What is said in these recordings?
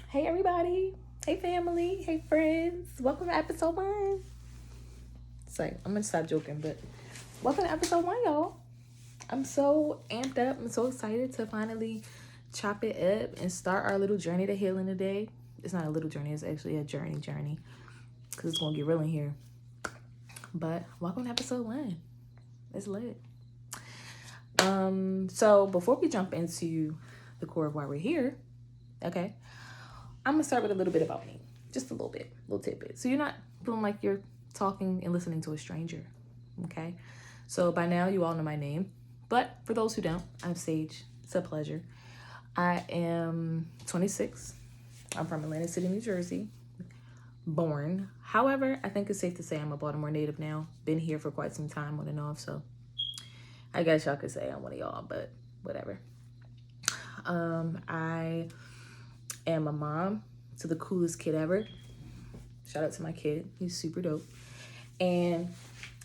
Hey everybody, hey family, hey friends. Welcome to episode 1. It's like I'm gonna stop joking, but welcome to episode 1, y'all. I'm so amped up. I'm so excited to finally chop it up and start our little journey to healing today. It's not a little journey, it's actually a journey. Cause it's gonna get real in here. But welcome to episode 1. It's lit. So before we jump into the core of why we're here, okay, I'm gonna start with a little bit about me. Just a little bit, little tidbit. So you're not feeling like you're talking and listening to a stranger. Okay. So by now you all know my name. But for those who don't, I'm Sage. It's a pleasure. I am 26. I'm from Atlantic City, New Jersey. Born. However, I think it's safe to say I'm a Baltimore native now. Been here for quite some time on and off, so I guess y'all could say I'm one of y'all, but whatever. I am a mom to the coolest kid ever. Shout out to my kid. He's super dope. And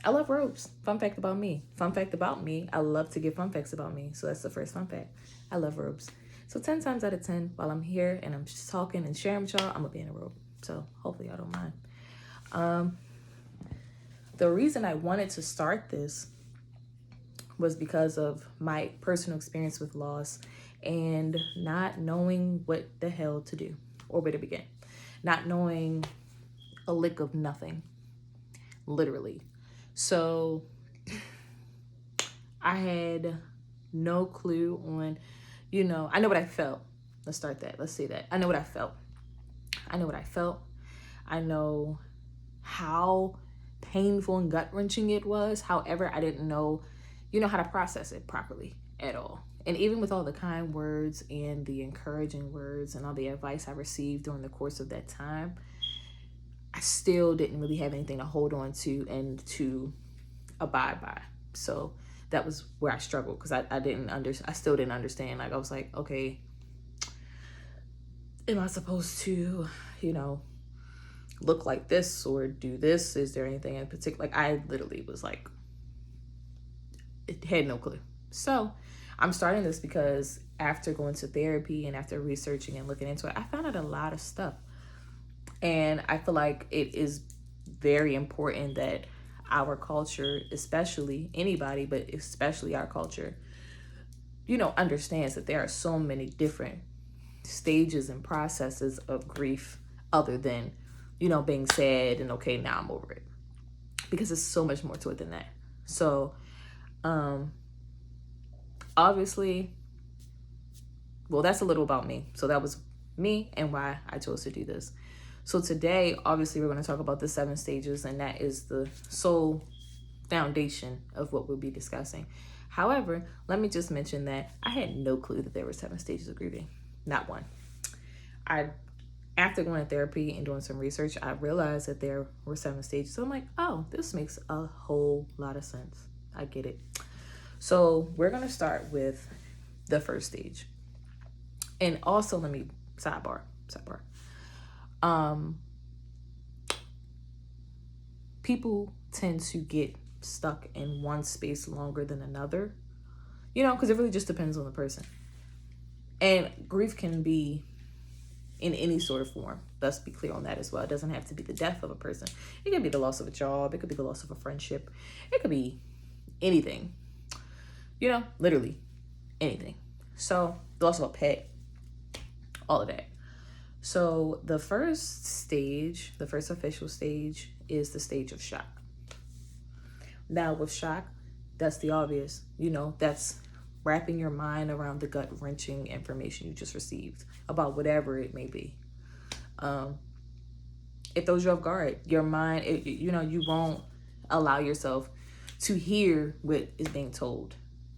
I love robes. Fun fact about me. Fun fact about me. I love to give fun facts about me. So that's the first fun fact. I love robes. So 10 times out of 10, while I'm here and I'm just talking and sharing with y'all, I'm going to be in a robe. So hopefully y'all don't mind. The reason I wanted to start this was because of my personal experience with loss and not knowing what the hell to do or where to begin. Not knowing a lick of nothing, literally. So I had no clue on, I know what I felt. Let's start that. Let's say that. I know what I felt. I know what I felt. I know how painful and gut-wrenching it was. However, I didn't know, how to process it properly at all. And even with all the kind words and the encouraging words and all the advice I received during the course of that time, I still didn't really have anything to hold on to and to abide by. So that was where I struggled because I still didn't understand. Like I was like, okay, am I supposed to, look like this or do this? Is there anything in particular? Like I literally was like, it had no clue. So I'm starting this because after going to therapy and after researching and looking into it, I found out a lot of stuff. And I feel like it is very important that our culture, especially anybody, but especially our culture, understands that there are so many different stages and processes of grief other than, being sad and okay, now I'm over it. Because there's so much more to it than that. So, obviously, well, that's a little about me. So that was me and why I chose to do this. So today, obviously, we're going to talk about the 7 stages, and that is the sole foundation of what we'll be discussing. However, let me just mention that I had no clue that there were 7 stages of grieving. Not one. After going to therapy and doing some research, I realized that there were 7 stages. So I'm like, oh, this makes a whole lot of sense. I get it. So we're going to start with the first stage. And also, let me sidebar. People tend to get stuck in one space longer than another, because it really just depends on the person. And grief can be in any sort of form. Let's be clear on that as well. It doesn't have to be the death of a person. It could be the loss of a job. It could be the loss of a friendship. It could be anything, literally anything. So the loss of a pet, all of that. So the first stage, the first official stage, is the stage of shock. Now with shock, that's the obvious, that's wrapping your mind around the gut-wrenching information you just received about whatever it may be. It throws you off guard. Your mind, you won't allow yourself to hear what is being told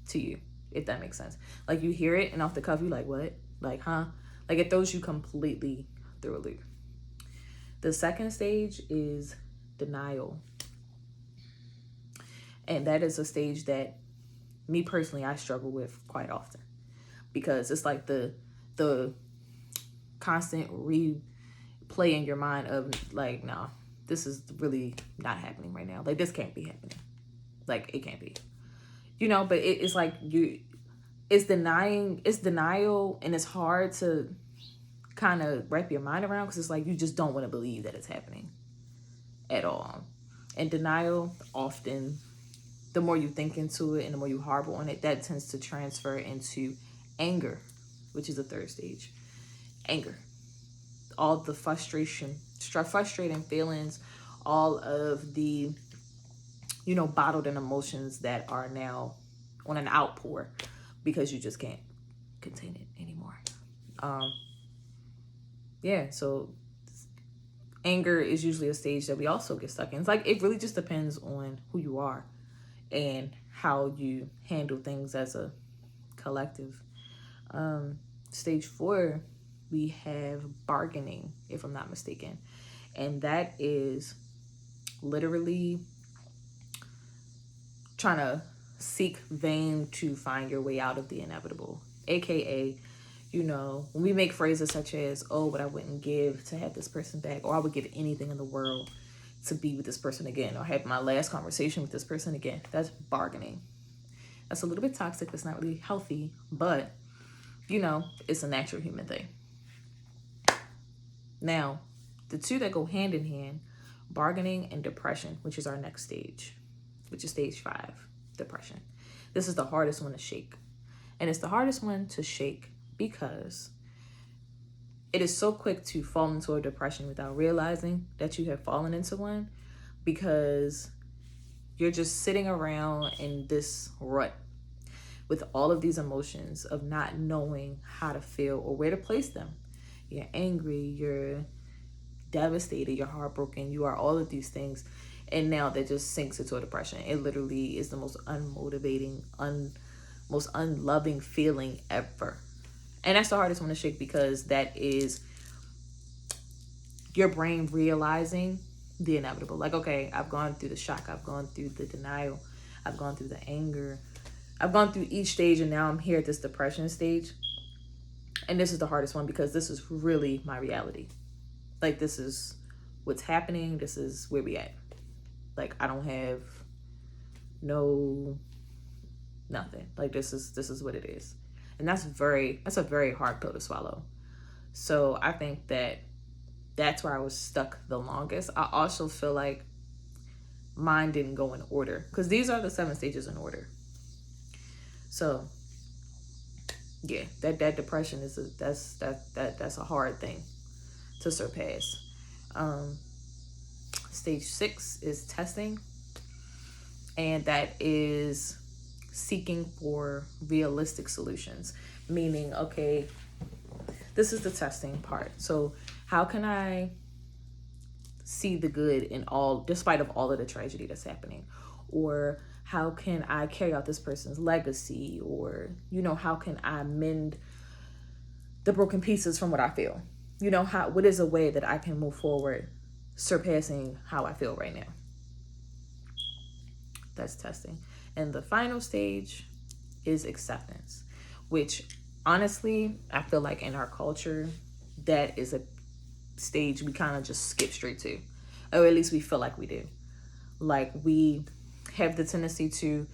to you, if that makes sense. Like you hear it and off the cuff, you're like, what? Like, huh? Like it throws you completely through a loop. The second stage is denial. And that is a stage that me personally, I struggle with quite often because it's like the constant replay in your mind of like, no, this is really not happening right now. Like this can't be happening. Like it can't be, but it's like it's denial and it's hard to kind of wrap your mind around, because it's like you just don't want to believe that it's happening at all. And denial, often, the more you think into it and the more you harbor on it, that tends to transfer into anger, which is the third stage. Anger. All the frustrating feelings, all of the, bottled in emotions that are now on an outpour because you just can't contain it anymore. So anger is usually a stage that we also get stuck in. It's like, it really just depends on who you are and how you handle things as a collective. Stage 4, we have bargaining, if I'm not mistaken. And that is literally trying to seek vain to find your way out of the inevitable. AKA, when we make phrases such as, oh, but I wouldn't give to have this person back, or I would give anything in the world to be with this person again, or have my last conversation with this person again. That's bargaining. That's a little bit toxic. It's not really healthy, but, it's a natural human thing. Now, the two that go hand in hand, bargaining and depression, which is our next stage, which is stage 5, depression. This is the hardest one to shake. And it's the hardest one to shake because it is so quick to fall into a depression without realizing that you have fallen into one, because you're just sitting around in this rut with all of these emotions of not knowing how to feel or where to place them. You're angry, you're devastated, you're heartbroken, you are all of these things. And now that just sinks into a depression. It literally is the most unmotivating, most unloving feeling ever. And that's the hardest one to shake, because that is your brain realizing the inevitable. Like, okay, I've gone through the shock, I've gone through the denial, I've gone through the anger, I've gone through each stage, and now I'm here at this depression stage. And this is the hardest one, because this is really my reality. Like, this is what's happening. This is where we at. Like, I don't have nothing. Like, this is what it is. And that's a very hard pill to swallow. So I think that's where I was stuck the longest. I also feel like mine didn't go in order, because these are the 7 stages in order. So yeah, that depression that's a hard thing to surpass. Stage 6 is testing, and that is seeking for realistic solutions. Meaning, okay, this is the testing part. So how can I see the good in all, despite of all of the tragedy that's happening? Or how can I carry out this person's legacy? Or, how can I mend the broken pieces from what I feel? What is a way that I can move forward surpassing how I feel right now? That's testing. And the final stage is acceptance, which honestly, I feel like in our culture, that is a stage we kind of just skip straight to, or at least we feel like we do. Like, we have the tendency to,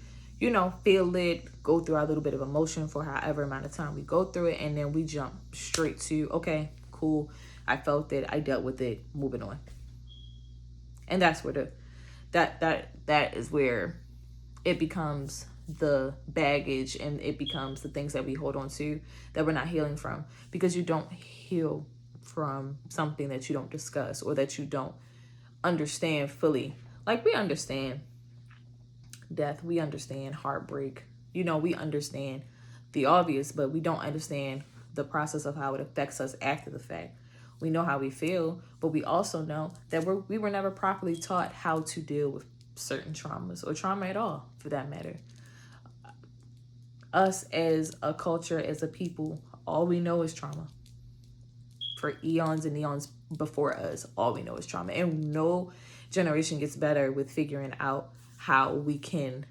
feel it, go through our little bit of emotion for however amount of time we go through it, and then we jump straight to, okay, cool, I felt it, I dealt with it, moving on. And that's where that is where it becomes the baggage, and it becomes the things that we hold on to that we're not healing from, because you don't heal from something that you don't discuss or that you don't understand fully. Like, we understand death, we understand heartbreak, we understand the obvious, but we don't understand the process of how it affects us after the fact. We know how we feel, but we also know that we were never properly taught how to deal with certain traumas, or trauma at all, for that matter. Us as a culture, as a people, all we know is trauma. For eons and eons before us, all we know is trauma. And no generation gets better with figuring out how we can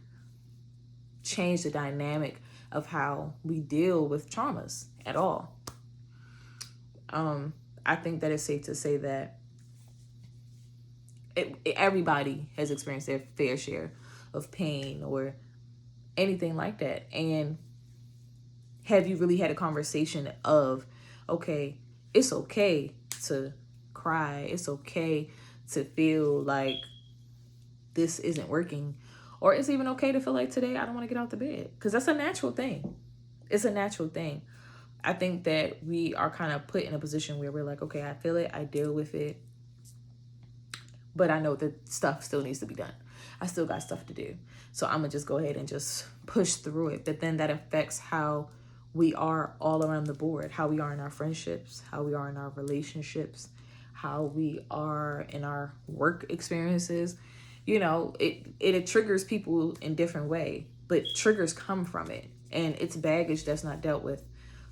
change the dynamic of how we deal with traumas at all. I think that it's safe to say that everybody has experienced their fair share of pain or anything like that. And have you really had a conversation of, okay, it's okay to cry. It's okay to feel like this isn't working. Or it's even okay to feel like today I don't want to get out the bed. Because that's a natural thing. It's a natural thing. I think that we are kind of put in a position where we're like, okay, I feel it, I deal with it, but I know that stuff still needs to be done. I still got stuff to do. So I'm going to just go ahead and just push through it. But then that affects how we are all around the board, how we are in our friendships, how we are in our relationships, how we are in our work experiences. You know, it triggers people in different way, but triggers come from it, and it's baggage that's not dealt with.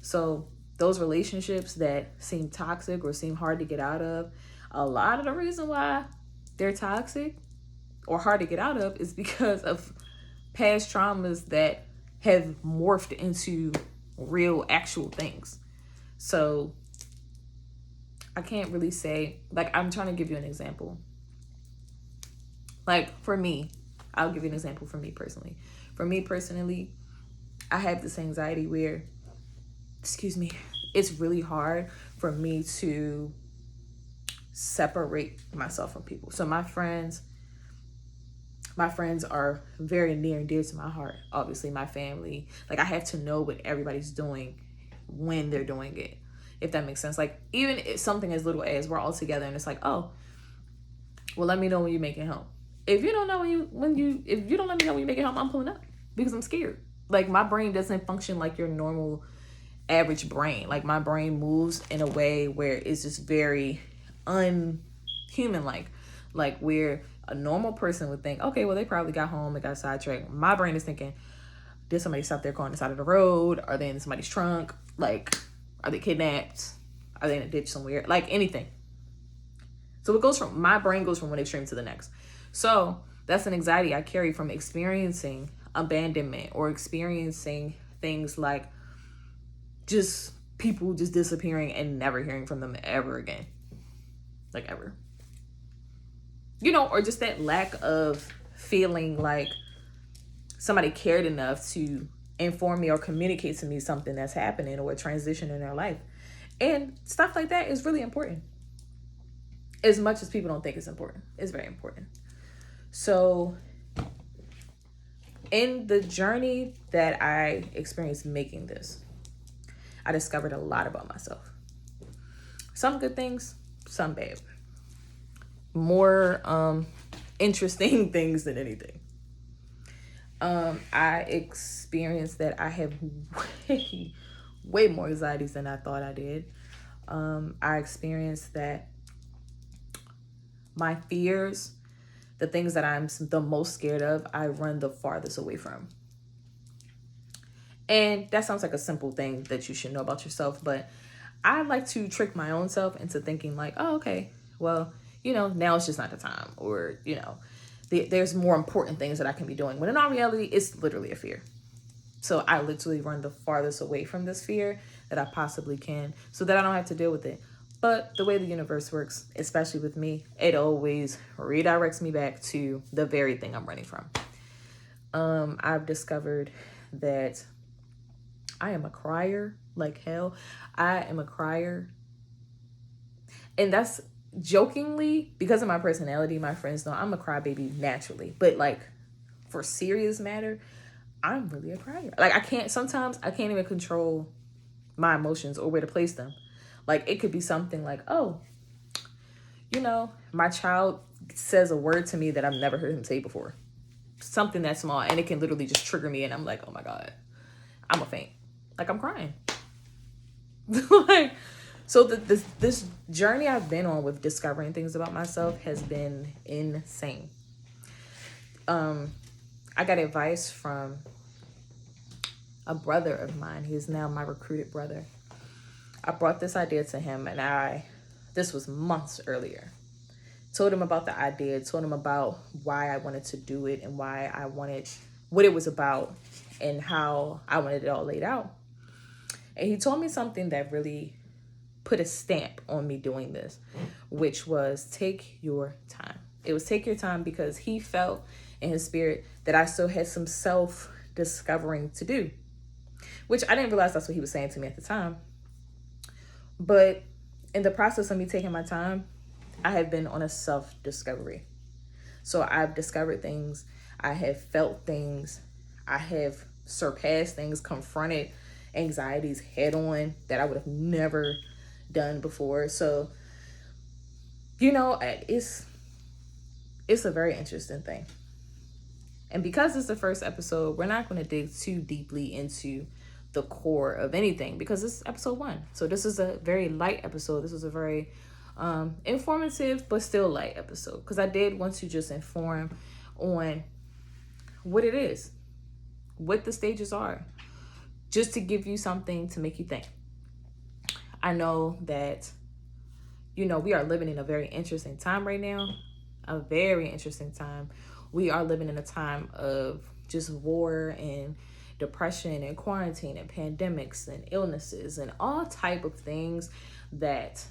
So those relationships that seem toxic or seem hard to get out of, a lot of the reason why they're toxic or hard to get out of is because of past traumas that have morphed into real actual things. So I can't really say, like, I'm trying to give you an example. Like, for me, I'll give you an example for me personally. For me personally, I have this anxiety where, it's really hard for me to separate myself from people. So my friends are very near and dear to my heart. Obviously, my family. Like, I have to know what everybody's doing when they're doing it, if that makes sense. Like, even if something as little as we're all together and it's like, oh, well, let me know when you make it home. If you don't know if you don't let me know when you make it home, I'm pulling up because I'm scared. Like, my brain doesn't function like your normal average brain. Like, my brain moves in a way where it's just very unhuman like where a normal person would think, okay, well, they probably got home and got sidetracked. My brain is thinking, did somebody stop their car on the side of the road? Are they in somebody's trunk? Like, are they kidnapped? Are they in a ditch somewhere? Like, anything. So my brain goes from one extreme to the next. So that's an anxiety I carry from experiencing abandonment or experiencing things like just people just disappearing and never hearing from them ever again. Like, ever. You know, or just that lack of feeling like somebody cared enough to inform me or communicate to me something that's happening or a transition in their life. And stuff like that is really important. As much as people don't think it's important, it's very important. So in the journey that I experienced making this, I discovered a lot about myself. Some good things, some bad. More interesting things than anything. I experienced that I have way more anxieties than I thought I did. I experienced that my fears, the things that I'm the most scared of, I run the farthest away from. And that sounds like a simple thing that you should know about yourself, but I like to trick my own self into thinking like, oh, okay, well, you know, now it's just not the time, or, you know, there's more important things that I can be doing. When in all reality, it's literally a fear. So I literally run the farthest away from this fear that I possibly can so that I don't have to deal with it. But the way the universe works, especially with me, it always redirects me back to the very thing I'm running from. I've discovered that I am a crier like hell. I am a crier. And that's jokingly, because of my personality, my friends know I'm a crybaby naturally. But like, for serious matter, I'm really a crier. Like, sometimes I can't even control my emotions or where to place them. Like, it could be something like, oh, you know, my child says a word to me that I've never heard him say before. Something that small, and it can literally just trigger me, and I'm like, oh my God, I'm a faint. Like, I'm crying. Like, so this journey I've been on with discovering things about myself has been insane. I got advice from a brother of mine. He's now my recruited brother. I brought this idea to him, and this was months earlier. Told him about the idea, told him about why I wanted to do it and why I wanted, what it was about and how I wanted it all laid out. And he told me something that really put a stamp on me doing this, which was take your time. It was take your time because he felt in his spirit that I still had some self-discovering to do, which I didn't realize that's what he was saying to me at the time. But in the process of me taking my time, I have been on a self-discovery. So I've discovered things, I have felt things, I have surpassed things, confronted anxieties head on that I would have never done before. So, you know, it's a very interesting thing. And because it's the first episode, we're not going to dig too deeply into the core of anything because this is episode 1. So this is a very light episode. This is a very informative but still light episode because I did want to just inform on what it is, what the stages are, just to give you something to make you think. I know that, you know, we are living in a very interesting time right now, a very interesting time. We are living in a time of just war and depression and quarantine and pandemics and illnesses and all type of things that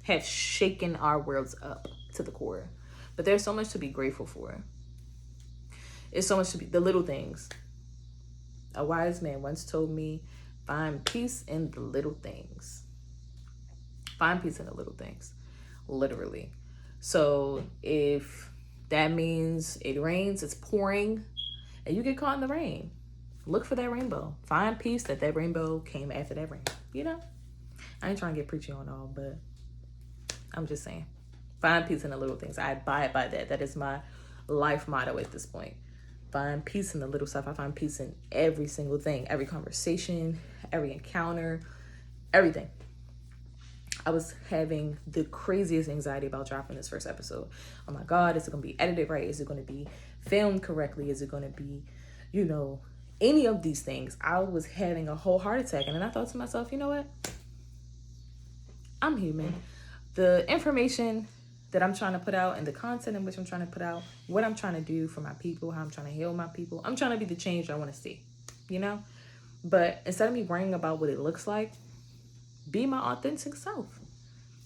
have shaken our worlds up to the core. But there's so much to be grateful for. It's so much to be the little things. A wise man once told me, find peace in the little things. Find peace in the little things, literally. So if that means it rains, it's pouring, and you get caught in the rain, look for that rainbow. Find peace that rainbow came after that rain. You know? I ain't trying to get preachy on all, but I'm just saying. Find peace in the little things. I abide by that. That is my life motto at this point. Find peace in the little stuff. I find peace in every single thing, every conversation, every encounter, everything. I was having the craziest anxiety about dropping this first episode. Oh my God, is it going to be edited right? Is it going to be filmed correctly? Is it going to be, you know, any of these things? I was having a whole heart attack. And then I thought to myself, you know what? I'm human. The information that I'm trying to put out and the content in which I'm trying to put out, what I'm trying to do for my people, how I'm trying to heal my people, I'm trying to be the change I want to see, you know? But instead of me worrying about what it looks like, be my authentic self.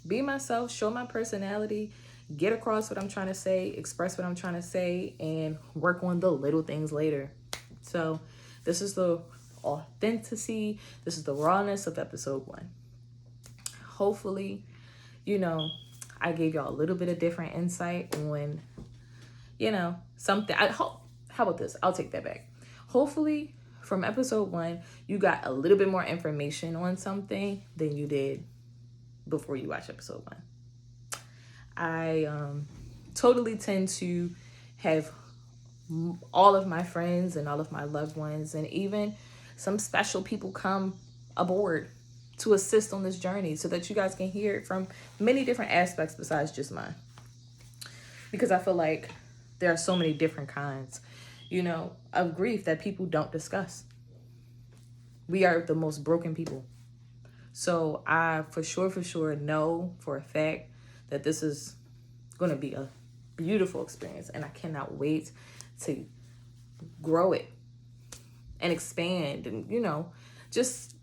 Be myself, show my personality, get across what I'm trying to say, express what I'm trying to say, and work on the little things later. So this is the authenticity, this is the rawness of episode 1. Hopefully, you know, I gave y'all a little bit of different insight on, you know, something. How about this? I'll take that back. Hopefully, from episode 1, you got a little bit more information on something than you did before you watch episode 1. I totally tend to have all of my friends and all of my loved ones and even some special people come aboard to assist on this journey so that you guys can hear it from many different aspects besides just mine. Because I feel like there are so many different kinds, you know, of grief that people don't discuss. We are the most broken people. So I for sure know for a fact that this is going to be a beautiful experience. And I cannot wait to grow it and expand and, you know, just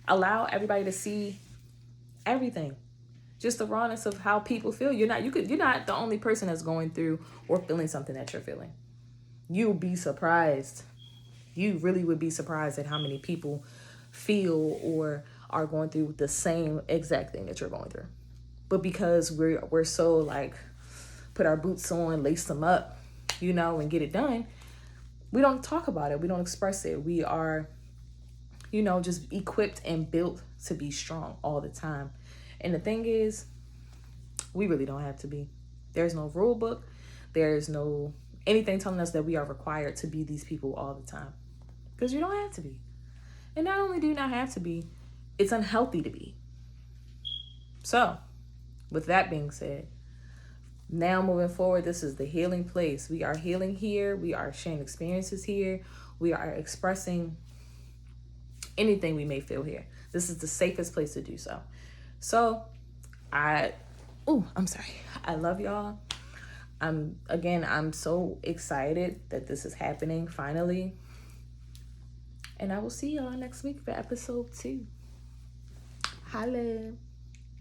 allow everybody to see everything. Just the rawness of how people feel. You're not the only person that's going through or feeling something that you're feeling. You'll be surprised. You really would be surprised at how many people feel or are going through the same exact thing that you're going through. But because we're so like put our boots on, lace them up, you know, and get it done, we don't talk about it. We don't express it. We are, you know, just equipped and built to be strong all the time. And the thing is, we really don't have to be. There's no rule book. There's no anything telling us that we are required to be these people all the time. Because you don't have to be. And not only do you not have to be, it's unhealthy to be. So, with that being said, now moving forward, this is the healing place. We are healing here. We are sharing experiences here. We are expressing anything we may feel here. This is the safest place to do so. So, I'm sorry. I love y'all. I'm so excited that this is happening finally. And I will see y'all next week for episode 2. Holla.